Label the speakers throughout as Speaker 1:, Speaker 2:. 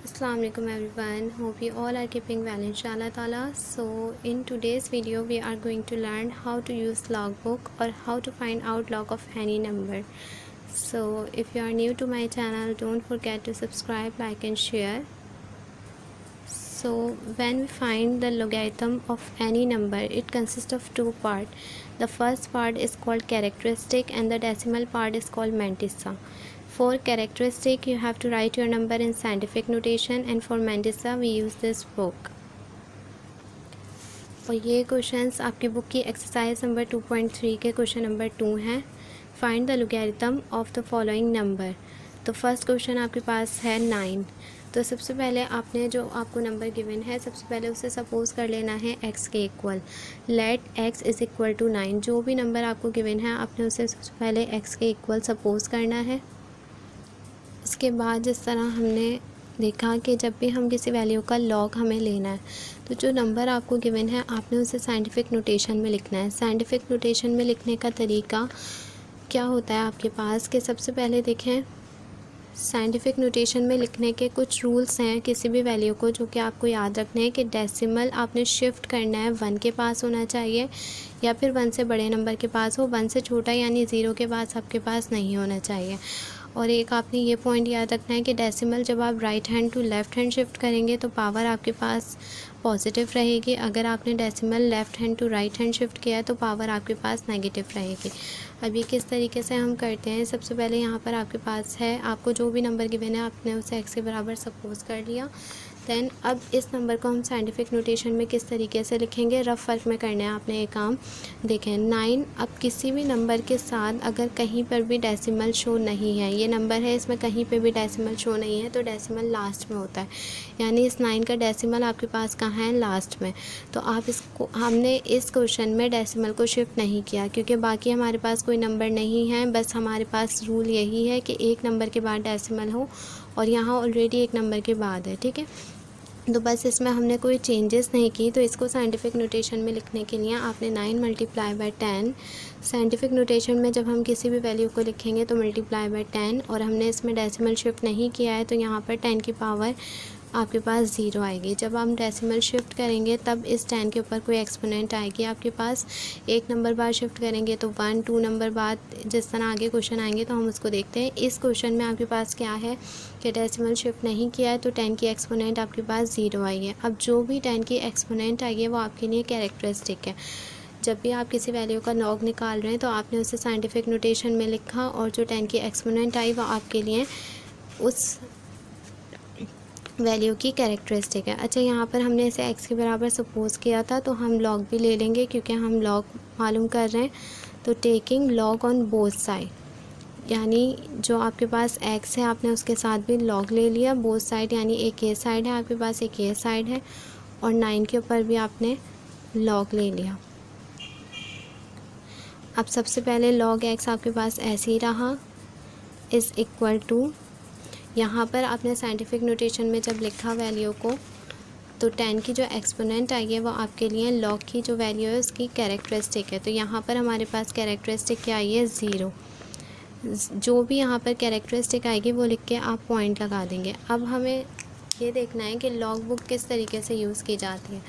Speaker 1: Assalamu alaikum everyone. Hope you all are keeping well inshallah ta'ala. So in today's video we are going to learn how to use logbook or how to find out log of any number. So if you are new to my channel, don't forget to subscribe, like and share. So when we find the logarithm of any number, it consists of two parts. The first part is called characteristic and the decimal part is called mantissa. For characteristic, you have to write your number in scientific notation, and for mantissa we use this book. और ये questions आपकी book की exercise number 2.3 के question number 2 हैं. Find the logarithm of the following number. तो first question आपके पास है 9. तो सबसे पहले आपने जो आपको नंबर गिवन है, सबसे पहले उसे सपोज़ कर लेना है x के equal. Let x is equal to 9. जो भी नंबर आपको गिवन है आपने उसे सबसे पहले x के इक्वल सपोज़ करना है. इसके बाद जिस तरह हमने देखा कि जब भी हम किसी वैल्यू का लॉग हमें लेना है तो जो नंबर आपको गिवन है आपने उसे साइंटिफिक नोटेशन में लिखना है. साइंटिफिक नोटेशन में लिखने का तरीका क्या होता है आपके पास कि सबसे पहले देखें, साइंटिफिक नोटेशन में लिखने के कुछ रूल्स हैं किसी भी वैल्यू को, जो कि आपको याद रखने हैं कि डेसिमल आपने शिफ्ट करना है 1 के पास होना चाहिए या फिर 1 से बड़े नंबर के पास हो. 1 से छोटा यानी 0 के पास आपके पास नहीं होना चाहिए. और एक आपने ये पॉइंट याद रखना है कि डेसिमल जब आप right hand to left hand shift करेंगे तो पावर आपके पास पॉजिटिव रहेगी. अगर आपने decimal left hand to right hand shift किया है तो पावर आपके पास नेगेटिव रहेगी. अब ये किस तरीके से हम करते हैं, सबसे पहले यहाँ पर आपके पास है, आपको जो भी नंबर गिवन है आपने उसे x के बराबर सपोज़ कर लिया. दैन अब इस नंबर को हम साइंटिफिक नोटेशन में किस तरीके से लिखेंगे, रफ़ वर्क में करना है आपने ये काम. देखें 9, अब किसी भी नंबर के साथ अगर कहीं पर भी डेसिमल शो नहीं है, ये नंबर है इसमें कहीं पे भी डेसिमल शो नहीं है तो डेसिमल लास्ट में होता है. यानी इस 9 का डेसिमल आपके पास कहाँ है, लास्ट में. तो आप इसको, हमने इस क्वेश्चन में डेसिमल को शिफ्ट नहीं किया क्योंकि बाकी हमारे पास कोई नंबर नहीं है. बस हमारे पास रूल यही है कि एक नंबर के बाद डेसिमल हो और यहाँ ऑलरेडी एक नंबर के बाद है. ठीक है, तो बस इसमें हमने कोई चेंजेस नहीं की. तो इसको साइंटिफिक नोटेशन में लिखने के लिए आपने 9 मल्टीप्लाई बाय 10. साइंटिफिक नोटेशन में जब हम किसी भी वैल्यू को लिखेंगे तो मल्टीप्लाई बाय 10, और हमने इसमें डेसिमल शिफ्ट नहीं किया है तो यहाँ पर 10 की पावर आपके पास 0 आएगी. जब हम डेसिमल शिफ्ट करेंगे तब इस 10 के ऊपर कोई एक्सपोनेंट आएगी आपके पास. एक नंबर बाद शिफ्ट करेंगे तो 1, 2 नंबर बाद जिस तरह आगे क्वेश्चन आएंगे तो हम उसको देखते हैं. इस क्वेश्चन में आपके पास क्या है कि डेसिमल शिफ्ट नहीं किया है तो 10 की एक्सपोनेंट आपके पास 0 आई है. अब जो भी 10 की एक्सपोनेंट आई है वो आपके लिए कैरेक्टरिस्टिक है. जब भी आप किसी वैल्यू का लॉग निकाल रहे हैं तो आपने उसे साइंटिफिक नोटेशन में लिखा और जो 10 की एक्सपोनेंट आई वो आपके लिए उस वैल्यू की कैरेक्टरिस्टिक है. अच्छा, यहाँ पर हमने इसे x के बराबर सपोज़ किया था तो हम लॉग भी ले लेंगे क्योंकि हम लॉग मालूम कर रहे हैं. तो taking log on both side, यानी जो आपके पास x है आपने उसके साथ भी लॉग ले लिया बोथ साइड, यानी एक ये साइड है आपके पास, एक ये साइड है, और 9 के ऊपर भी आपने लॉग ले लिया. अब सबसे पहले लॉग x आपके पास ऐसे ही रहा, इज़ इक्वल टू, यहाँ पर आपने साइंटिफिक नोटेशन में जब लिखा वैल्यू को तो 10 की जो एक्सपोनेंट आई है वो आपके लिए लॉग की जो वैल्यू है उसकी कैरेक्टरिस्टिक है. तो यहाँ पर हमारे पास कैरेक्टरिस्टिक क्या आई है, 0. जो भी यहाँ पर कैरेक्टरिस्टिक आएगी वो लिख के आप पॉइंट लगा देंगे. अब हमें ये देखना है कि लॉग बुक किस तरीके से यूज़ की जाती है.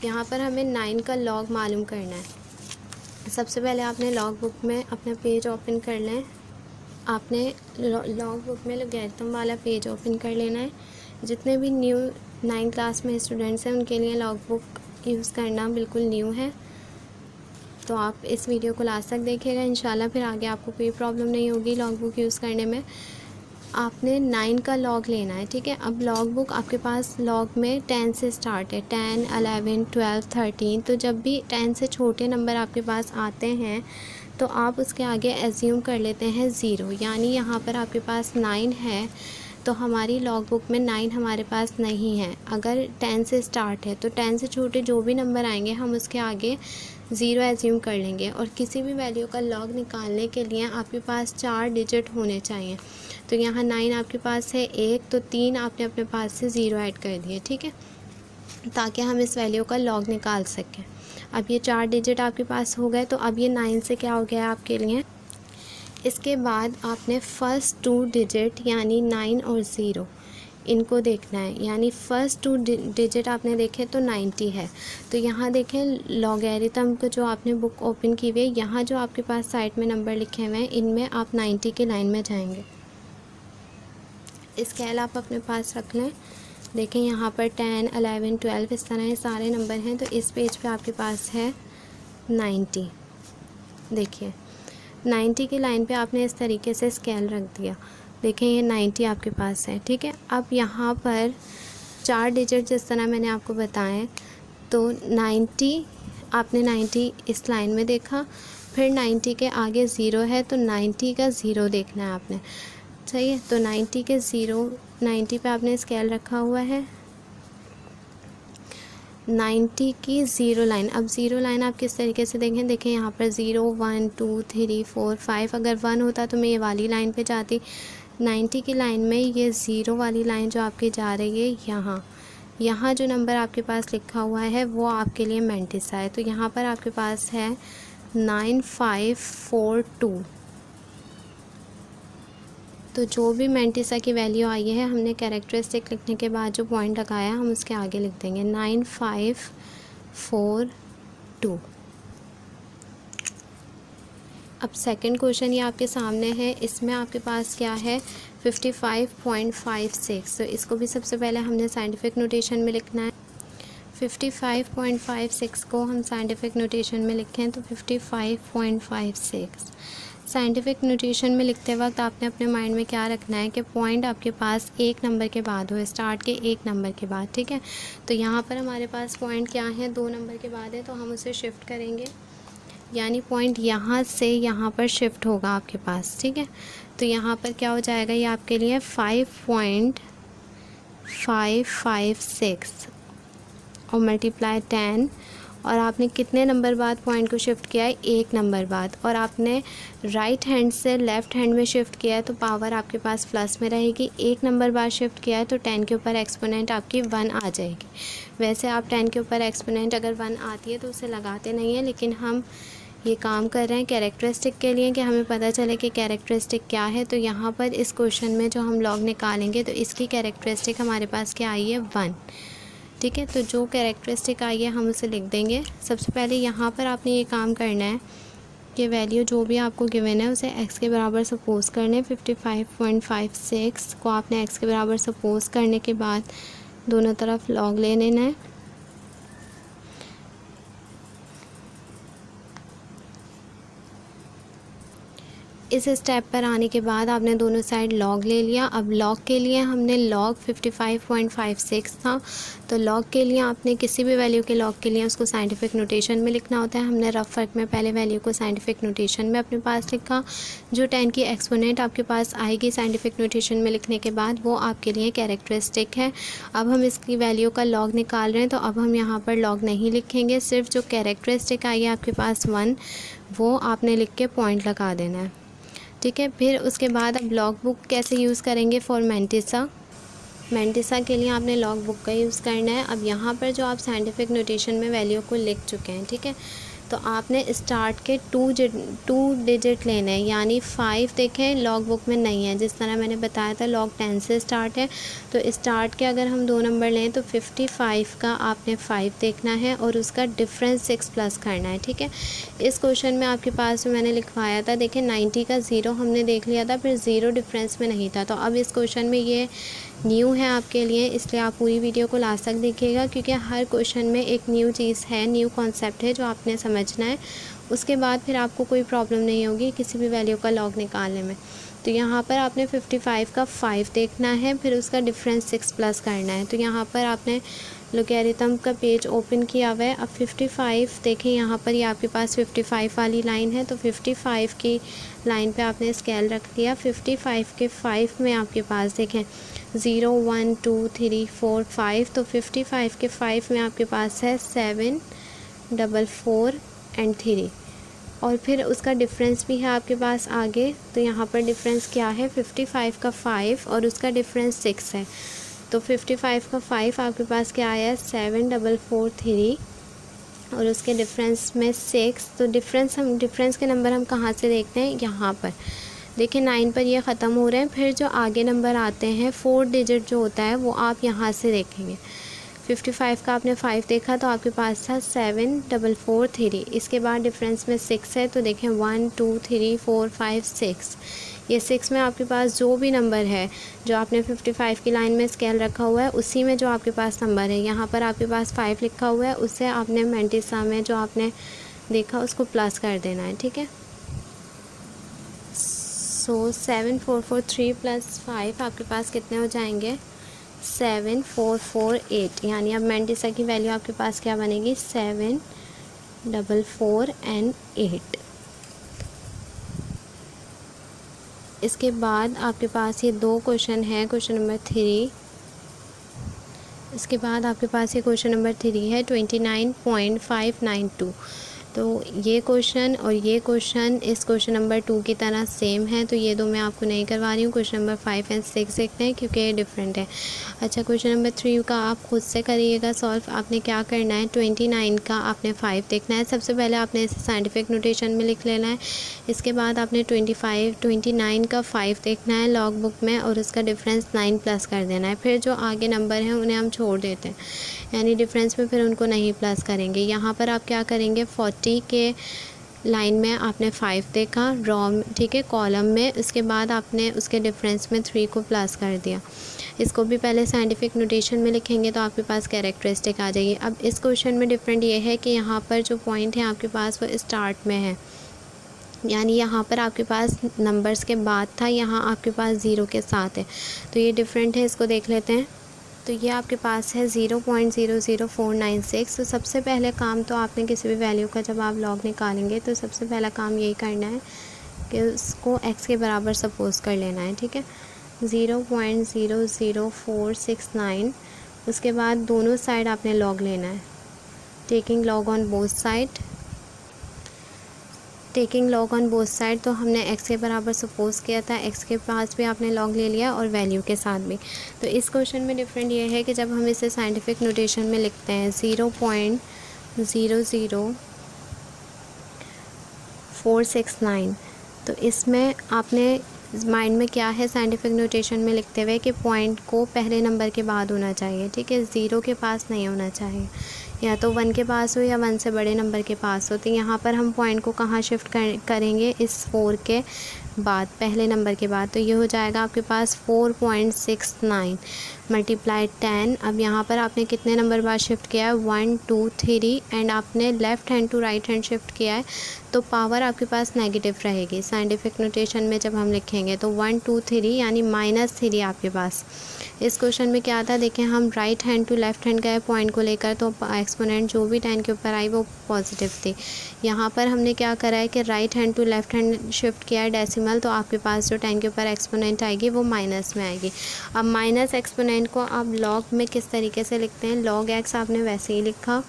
Speaker 1: यहाँ पर हमें 9 का लॉग मालूम करना है. सबसे पहले आपने लॉग बुक में अपना पेज ओपन कर लें. आपने लॉग बुक में लोगैरिथम वाला पेज ओपन कर लेना है. जितने भी न्यू 9 क्लास में स्टूडेंट्स हैं उनके लिए लॉग बुक यूज़ करना बिल्कुल न्यू है. तो आप इस वीडियो को लास्ट तक देखिएगा इंशाल्लाह, फिर आगे आपको कोई प्रॉब्लम नहीं होगी लॉग बुक यूज़ करने में. आपने 9 का लॉग लेना है. ठीक है, अब लॉग बुक आपके पास लॉग में 10 से स्टार्ट है, 10, 11, 12, 13. तो जब भी 10 से छोटे नंबर आपके पास आते हैं तो आप उसके आगे एज्यूम कर लेते हैं 0. यानी यहाँ पर आपके पास 9 है तो हमारी लॉग बुक में 9 हमारे पास नहीं है. अगर 10 से स्टार्ट है तो 10 से छोटे जो भी नंबर आएंगे हम उसके आगे 0 एज्यूम कर लेंगे. और किसी भी वैल्यू का लॉग निकालने के लिए आपके पास 4 डिजिट होने चाहिए. तो यहाँ 9 आपके पास है 1, तो 3 आपने अपने पास से 0 ऐड कर दिए. ठीक है, ताकि हम इस वैल्यू का लॉग निकाल सकें. अब ये 4 डिजिट आपके पास हो गए. तो अब ये 9 से क्या हो गया आपके लिए, इसके बाद आपने फ़र्स्ट 2 डिजिट यानी 9 और 0 इनको देखना है, यानी फर्स्ट 2 डिजिट आपने देखे तो 90 है। तो यहाँ देखें लॉगरिथम को जो आपने बुक ओपन की हुई है, यहाँ जो आपके पास साइड में नंबर लिखे हुए हैं इनमें आप 90 की लाइन में जाएंगे। स्केल आप अपने पास रख लें। देखें यहाँ पर 10, 11, 12 इस तरह सारे नंबर हैं। तो इस पेज पे आपके पास है 90। देखिए 90 की लाइन पे आपने इस तरीके से स्केल रख दिया। देखें ये 90 आपके पास है, ठीक है। अब यहाँ पर 4 डिजिट जिस तरह मैंने आपको बताएं, तो 90 आपने 90 इस लाइन में देखा, फिर 90 के आगे ज़ीरो है तो 90 का ज़ीरो देखना है आपने, सही है। तो 90 के ज़ीरो, 90 पे आपने स्केल रखा हुआ है, 90 की ज़ीरो लाइन। अब ज़ीरो लाइन आप किस तरीके से देखें यहाँ पर 0, 1, 2, 3, 4, 5, अगर 1 होता तो मैं ये वाली लाइन पे जाती। 90 की लाइन में ये ज़ीरो वाली लाइन जो आपकी जा रही है, यहाँ जो नंबर आपके पास लिखा हुआ है वो आपके लिए मैंटिसा है। तो यहाँ पर आपके पास है 9542। तो जो भी मैंटिसा की वैल्यू आई है, हमने कैरेक्टरिस्टिक लिखने के बाद जो पॉइंट लगाया हम उसके आगे लिख देंगे 9542। अब सेकंड क्वेश्चन ये आपके सामने है, इसमें आपके पास क्या है 55.56। तो इसको भी सबसे पहले हमने साइंटिफिक नोटेशन में लिखना है। 55.56 को हम साइंटिफिक नोटेशन में लिखें तो 55.56 साइंटिफिक नोटेशन में लिखते वक्त आपने अपने माइंड में क्या रखना है कि पॉइंट आपके पास एक नंबर के बाद हो, स्टार्ट के एक नंबर के बाद, ठीक है। तो यहाँ पर हमारे पास पॉइंट क्या है, 2 नंबर के बाद है, तो हम उसे शिफ्ट करेंगे, यानी पॉइंट यहाँ से यहाँ पर शिफ्ट होगा आपके पास, ठीक है। तो यहाँ पर क्या हो जाएगा, ये आपके लिए 5.556 और मल्टीप्लाई 10, और आपने कितने नंबर बाद पॉइंट को शिफ्ट किया है, एक नंबर बाद, और आपने राइट हैंड से लेफ़्ट हैंड में शिफ्ट किया है तो पावर आपके पास प्लस में रहेगी। एक नंबर बाद शिफ्ट किया है तो 10 के ऊपर एक्सपोनेंट आपकी 1 आ जाएगी। वैसे आप 10 के ऊपर एक्सपोनेंट अगर 1 आती है तो उसे लगाते नहीं हैं, लेकिन हम ये काम कर रहे हैं कैरेक्टरिस्टिक के लिए कि हमें पता चले कि कैरेक्टरिस्टिक क्या है। तो यहाँ पर इस क्वेश्चन में जो हम लॉग निकालेंगे तो इसकी कैरेक्टरिस्टिक हमारे पास क्या आई है, 1, ठीक है। तो जो कैरेक्टरिस्टिक आई है हम उसे लिख देंगे। सबसे पहले यहाँ पर आपने ये काम करना है कि वैल्यू जो भी आपको गिवन है उसे x के बराबर सपोज़ करने। 55.56 को आपने x के बराबर सपोज़ करने के बाद दोनों तरफ लॉग ले लेना है। इस स्टेप पर आने के बाद आपने दोनों साइड लॉग ले लिया। अब लॉग के लिए हमने लॉग 55.56 था, तो लॉग के लिए आपने किसी भी वैल्यू के लॉग के लिए उसको साइंटिफिक नोटेशन में लिखना होता है। हमने रफ वर्क में पहले वैल्यू को साइंटिफिक नोटेशन में अपने पास लिखा। जो 10 की एक्सपोनेंट आपके पास आएगी साइंटिफिक नोटेशन में लिखने के बाद वो आपके लिए कैरेक्टरिस्टिक है। अब हम इसकी वैल्यू का लॉग निकाल रहे हैं, तो अब हम यहाँ पर लॉग नहीं लिखेंगे, सिर्फ जो कैरेक्टरिस्टिक आई है आपके पास 1 वो आपने लिख के पॉइंट लगा देना है, ठीक है। फिर उसके बाद अब लॉग बुक कैसे यूज़ करेंगे फॉर मैंटिसा के लिए आपने लॉग बुक का यूज़ करना है। अब यहाँ पर जो आप साइंटिफिक नोटेशन में वैल्यू को लिख चुके हैं, ठीक है, तो आपने स्टार्ट के 2 डिजिट लेने हैं, यानी 5 देखें लॉग बुक में नहीं है। जिस तरह मैंने बताया था लॉग 10 से स्टार्ट है, तो स्टार्ट के अगर हम 2 नंबर लें तो 55 का आपने 5 देखना है और उसका डिफरेंस 6 प्लस करना है, ठीक है। इस क्वेश्चन में आपके पास मैंने लिखवाया था, देखें 90 का ज़ीरो हमने देख लिया था, फिर ज़ीरो डिफरेंस में नहीं था। तो अब इस क्वेश्चन में ये न्यू है आपके लिए, इसलिए आप पूरी वीडियो को लास्ट तक देखिएगा, क्योंकि हर क्वेश्चन में एक न्यू चीज़ है, न्यू कॉन्सेप्ट है जो आपने समझना है। उसके बाद फिर आपको कोई प्रॉब्लम नहीं होगी किसी भी वैल्यू का लॉग निकालने में। तो यहाँ पर आपने 55 का 5 देखना है, फिर उसका डिफरेंस 6 प्लस करना है। तो यहाँ पर आपने लोगैरिथम का पेज ओपन किया हुआ है। अब 55 देखें, यहाँ पर ये आपके पास 55 वाली लाइन है, तो 55 की लाइन पे आपने स्केल रख दिया। 55 के 5 में आपके पास देखें 0, 1, 2, 3, 4, 5, तो 55 के 5 में आपके पास है 7, 4, 4 और 3, और फिर उसका डिफरेंस भी है आपके पास आगे। तो यहाँ पर डिफरेंस क्या है, 55 का 5 और उसका डिफरेंस 6 है। तो 55 का 5 आपके पास क्या आया है, 7, 4, 4, 3 और उसके डिफरेंस में 6। तो डिफरेंस के नंबर हम कहाँ से देखते हैं, यहाँ पर। देखिए 9 पर ये ख़त्म हो रहे हैं। फिर जो आगे नंबर आते हैं 4 डिजिट जो होता है वो आप यहाँ से देखेंगे। 55 का आपने 5 देखा तो आपके पास था 7443। इसके बाद डिफरेंस में 6 है तो देखें 1 2 3 4 5 6। ये 6 में आपके पास जो भी नंबर है जो आपने 55 की लाइन में स्केल रखा हुआ है उसी में जो आपके पास नंबर है, यहाँ पर आपके पास 5 लिखा हुआ है, उससे आपने मैंटिसा में जो आपने देखा उसको प्लस कर देना है। ठीक है, सो 7443 +5 आपके पास कितने हो जाएंगे? 7448। यानी अब मैंटिसा की वैल्यू आपके पास क्या बनेगी? 7 4 4 और 8। इसके बाद आपके पास ये 2 क्वेश्चन है, क्वेश्चन नंबर 3। इसके बाद आपके पास ये क्वेश्चन नंबर 3 है 29.592। तो ये क्वेश्चन और ये क्वेश्चन इस क्वेश्चन नंबर 2 की तरह सेम है, तो ये 2 मैं आपको नहीं करवा रही हूँ। क्वेश्चन नंबर 5 और 6 देखते हैं क्योंकि ये डिफरेंट है। अच्छा, क्वेश्चन नंबर 3 का आप खुद से करिएगा सॉल्व। आपने क्या करना है, 29 का आपने 5 देखना है। सबसे पहले आपने इसे साइंटिफिक नोटेशन में लिख लेना है। इसके बाद आपने 29 का 5 देखना है लॉग बुक में और उसका डिफरेंस 9 प्लस कर देना है। फिर जो आगे नंबर हैं उन्हें हम छोड़ देते हैं, यानी डिफरेंस में फिर उनको नहीं प्लस करेंगे। यहाँ पर आप क्या करेंगे, 40 के लाइन में आपने 5 देखा रॉ, ठीक है, कॉलम में। उसके बाद आपने उसके डिफरेंस में 3 को प्लस कर दिया। इसको भी पहले साइंटिफिक नोटेशन में लिखेंगे तो आपके पास कैरेक्टरिस्टिक आ जाएगी। अब इस क्वेश्चन में डिफरेंट ये है कि यहाँ पर जो पॉइंट है आपके पास वो स्टार्ट में है, यानी यहाँ पर आपके पास नंबर्स के बाद था, यहाँ आपके पास 0 के साथ है, तो ये डिफरेंट है। इसको देख लेते हैं। तो ये आपके पास है 0.00496। तो सबसे पहले काम तो आपने किसी भी वैल्यू का जब आप लॉग निकालेंगे तो सबसे पहला काम यही करना है कि उसको x के बराबर सपोज कर लेना है। ठीक है, 0.00469। उसके बाद दोनों साइड आपने लॉग लेना है, taking log on both side. Taking log on both side तो हमने x के बराबर सपोज किया था, x के पास भी आपने लॉग ले लिया और वैल्यू के साथ भी। तो इस क्वेश्चन में डिफरेंट ये है कि जब हम इसे साइंटिफिक नोटेशन में लिखते हैं 0.00469, तो इसमें आपने माइंड में क्या है साइंटिफिक नोटेशन में लिखते हुए कि पॉइंट को पहले नंबर के बाद होना चाहिए। ठीक है, 0 के पास नहीं होना चाहिए, या तो 1 के पास हो या 1 से बड़े नंबर के पास हो। तो यहाँ पर हम पॉइंट को कहाँ शिफ्ट करेंगे, इस 4 के बाद, पहले नंबर के बाद। तो ये हो जाएगा आपके पास 4.69 मल्टीप्लाई 10। अब यहाँ पर आपने कितने नंबर बाद शिफ्ट किया है, 1 2 3, एंड आपने left hand to right hand shift किया है तो पावर आपके पास नेगेटिव रहेगी। साइंटिफिक नोटेशन में जब हम लिखेंगे तो 1 2 3 यानी -3 आपके पास। इस क्वेश्चन में क्या था, देखें हम right hand to left hand गए पॉइंट को लेकर, तो एक्सपोनेंट जो भी 10 के ऊपर आई वो पॉजिटिव थी। यहाँ पर हमने क्या करा है कि right hand to left hand shift किया है डेसिमल, तो आपके पास जो 10 के ऊपर एक्सपोनेंट आएगी वो माइनस में आएगी। अब माइनस एक्सपोनेंट को आप लॉग में किस तरीके से लिखते हैं, लॉग x आपने वैसे ही लिखा,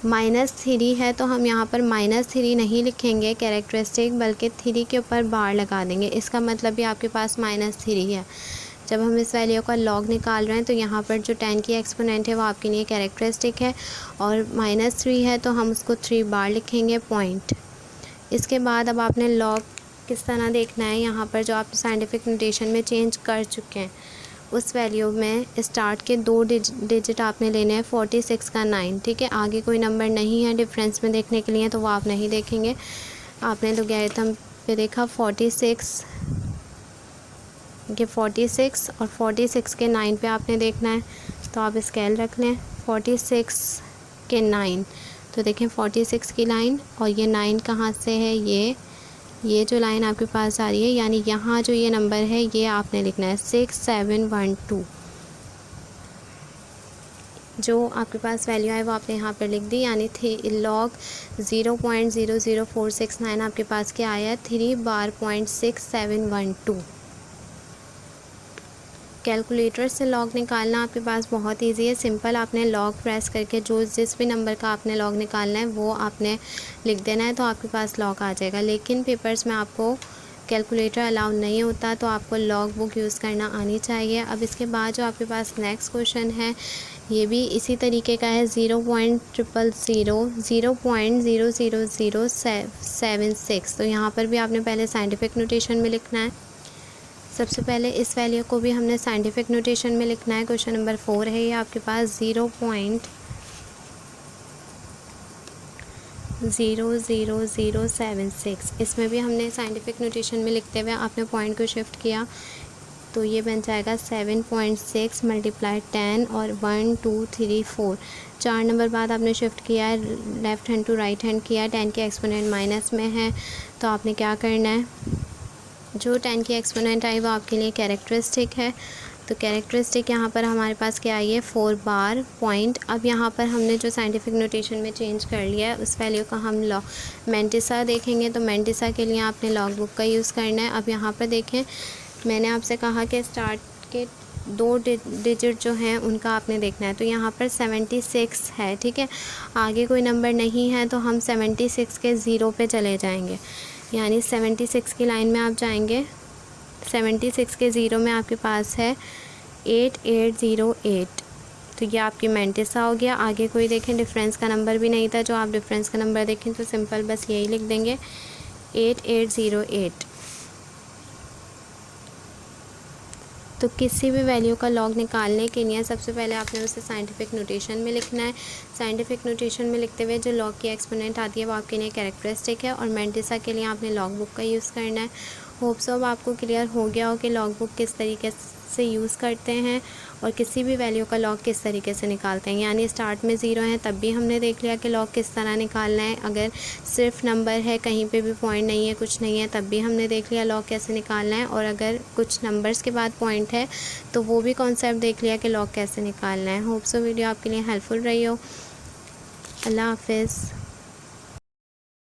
Speaker 1: -3 है तो हम यहाँ पर -3 नहीं लिखेंगे कैरेक्टरिस्टिक, बल्कि 3 के ऊपर बार लगा देंगे। इसका मतलब भी आपके पास -3 है। जब हम इस वैल्यू का लॉग निकाल रहे हैं तो यहाँ पर जो 10 की एक्सपोनेंट है वो आपके लिए कैरेक्टरिस्टिक है, और -3 है तो हम उसको 3 बार लिखेंगे पॉइंट। इसके बाद अब आपने लॉग किस तरह देखना है, यहाँ पर जो आप साइंटिफिक नोटेशन में चेंज कर चुके हैं उस वैल्यू में स्टार्ट के 2 डिजिट आपने लेने हैं, 46 का 9। ठीक है, आगे कोई नंबर नहीं है डिफरेंस में देखने के लिए तो वो आप नहीं देखेंगे। आपने लॉगरिथम पे देखा 46 और 46 के 9 पे आपने देखना है, तो आप स्केल रख लें 46 के 9। तो देखें 46 की लाइन और ये 9 कहाँ से है, ये जो लाइन आपके पास आ रही है, यानी यहाँ जो ये नंबर है ये आपने लिखना है 6712। जो आपके पास वैल्यू है वो आपने यहाँ पर लिख दी, यानी लॉग 0.00469 आपके पास क्या आया, 3 बार 0.6712। कैलकुलेटर से लॉग निकालना आपके पास बहुत इजी है, सिंपल। आपने लॉग प्रेस करके जो जिस भी नंबर का आपने लॉग निकालना है वो आपने लिख देना है तो आपके पास लॉग आ जाएगा। लेकिन पेपर्स में आपको कैलकुलेटर अलाउड नहीं होता, तो आपको लॉग बुक यूज़ करना आनी चाहिए। अब इसके बाद जो आपके पास नेक्स्ट क्वेश्चन है ये भी इसी तरीके का है। 0.0000076। तो यहाँ पर भी आपने पहले साइंटिफिक नोटेशन में लिखना है। सबसे पहले इस वैल्यू को भी हमने साइंटिफिक नोटेशन में लिखना है। क्वेश्चन नंबर 4 है ये आपके पास 0.00076। इसमें भी हमने साइंटिफिक नोटेशन में लिखते हुए आपने पॉइंट को शिफ्ट किया, तो ये बन जाएगा 7.6 × 10 और 1 2 3 4। 4 नंबर बाद आपने शिफ्ट किया है, left hand to right hand किया। 10 के एक्सपोनेंट माइनस में है, तो आपने क्या करना है, जो 10 की एक्सपोनेंट आई वो आपके लिए कैरेक्टरिस्टिक है। तो कैरेक्टरिस्टिक यहाँ पर हमारे पास क्या आई है, 4 बार पॉइंट। अब यहाँ पर हमने जो साइंटिफिक नोटेशन में चेंज कर लिया है उस वैल्यू का हम मेंटिसा देखेंगे। तो मेंटिसा के लिए आपने लॉग बुक का यूज़ करना है। अब यहाँ पर देखें, मैंने आपसे कहा कि स्टार्ट के 2 डिजिट जो हैं उनका आपने देखना है। तो यहाँ पर 76 है, ठीक है। आगे कोई नंबर नहीं है तो हम 76 के 0 पे चले जाएंगे, यानी 76 की लाइन में आप जाएंगे। 76 के 0 में आपके पास है 8808। तो ये आपकी मेंटिसा हो गया। आगे कोई देखें डिफरेंस का नंबर भी नहीं था, जो आप डिफरेंस का नंबर देखें तो सिंपल बस यही लिख देंगे 8808। तो किसी भी वैल्यू का लॉग निकालने के लिए सबसे पहले आपने उसे साइंटिफिक नोटेशन में लिखना है। साइंटिफिक नोटेशन में लिखते हुए जो लॉग की एक्सपोनेंट आती है वो आपके लिए कैरेक्टरिस्टिक है, और मेंटिसा के लिए आपने लॉग बुक का यूज़ करना है। होप सो अब आपको क्लियर हो गया हो कि लॉग बुक किस तरीके से यूज़ करते हैं और किसी भी वैल्यू का लॉग किस तरीके से निकालते हैं। यानी स्टार्ट में 0 है तब भी हमने देख लिया कि लॉग किस तरह निकालना है। अगर सिर्फ नंबर है, कहीं पे भी पॉइंट नहीं है, कुछ नहीं है, तब भी हमने देख लिया लॉग कैसे निकालना है। और अगर कुछ नंबर्स के बाद पॉइंट है तो वो भी कॉन्सेप्ट देख लिया कि लॉग कैसे निकालना है। होप सो वीडियो आपके लिए हेल्पफुल रही हो। अल्लाह हाफिज़।